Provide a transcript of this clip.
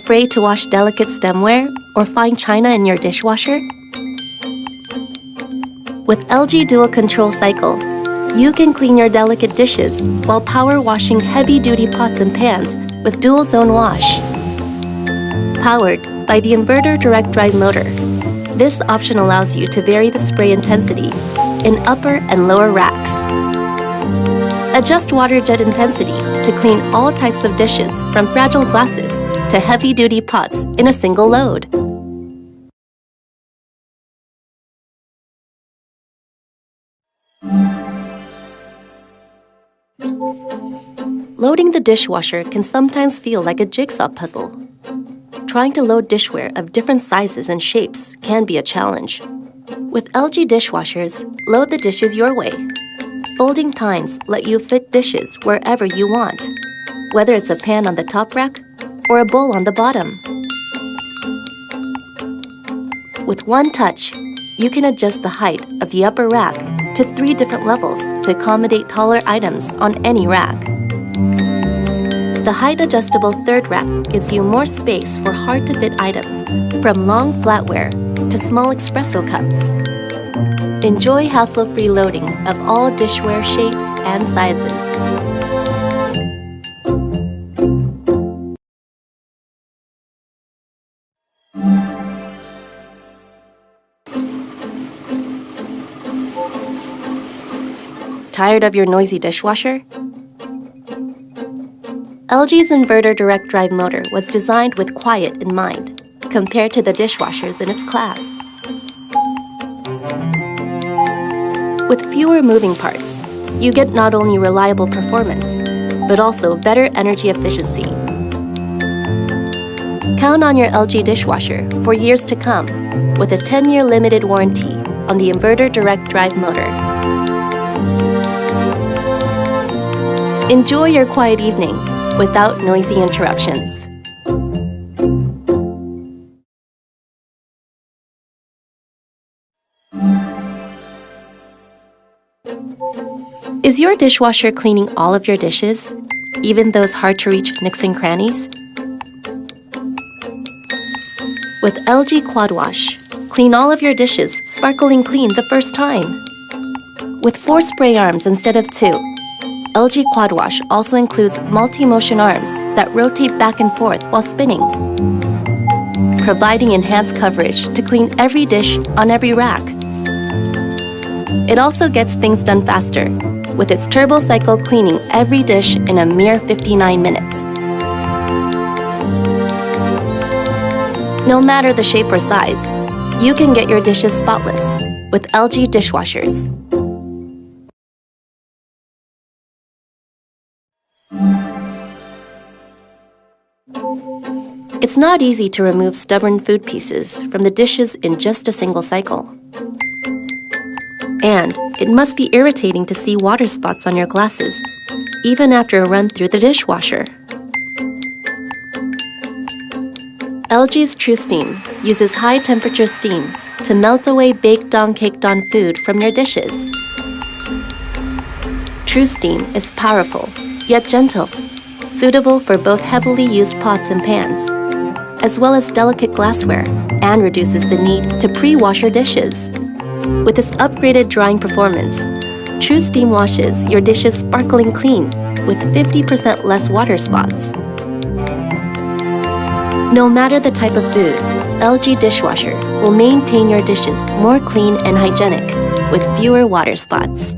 spray to wash delicate stemware or fine china in your dishwasher? With LG Dual Control Cycle, you can clean your delicate dishes while power washing heavy-duty pots and pans with dual zone wash. Powered by the inverter direct drive motor, this option allows you to vary the spray intensity in upper and lower racks. Adjust water jet intensity to clean all types of dishes from fragile glasses to heavy-duty pots in a single load. Loading the dishwasher can sometimes feel like a jigsaw puzzle. Trying to load dishware of different sizes and shapes can be a challenge. With LG dishwashers, load the dishes your way. Folding tines let you fit dishes wherever you want, whether it's a pan on the top rack or a bowl on the bottom. With one touch, you can adjust the height of the upper rack to 3 different levels to accommodate taller items on any rack. The height-adjustable third rack gives you more space for hard-to-fit items, from long flatware to small espresso cups. Enjoy hassle-free loading of all dishware shapes and sizes. Tired of your noisy dishwasher? LG's inverter direct drive motor was designed with quiet in mind, compared to the dishwashers in its class. With fewer moving parts, you get not only reliable performance, but also better energy efficiency. Count on your LG dishwasher for years to come with a 10-year limited warranty on the inverter direct drive motor. Enjoy your quiet evening without noisy interruptions. Is your dishwasher cleaning all of your dishes, even those hard-to-reach nooks and crannies? With LG Quad Wash, clean all of your dishes sparkling clean the first time. With 4 spray arms instead of 2, LG Quad Wash also includes multi-motion arms that rotate back and forth while spinning, providing enhanced coverage to clean every dish on every rack. It also gets things done faster, with its turbo cycle cleaning every dish in a mere 59 minutes. No matter the shape or size, you can get your dishes spotless with LG dishwashers. It's not easy to remove stubborn food pieces from the dishes in just a single cycle. And it must be irritating to see water spots on your glasses, even after a run through the dishwasher. LG's TruSteam uses high-temperature steam to melt away baked-on, caked-on food from your dishes. TruSteam is powerful, yet gentle, suitable for both heavily used pots and pans, as well as delicate glassware, and reduces the need to pre-wash your dishes. With its upgraded drying performance, TruSteam washes your dishes sparkling clean with 50% less water spots. No matter the type of food, LG dishwasher will maintain your dishes more clean and hygienic with fewer water spots.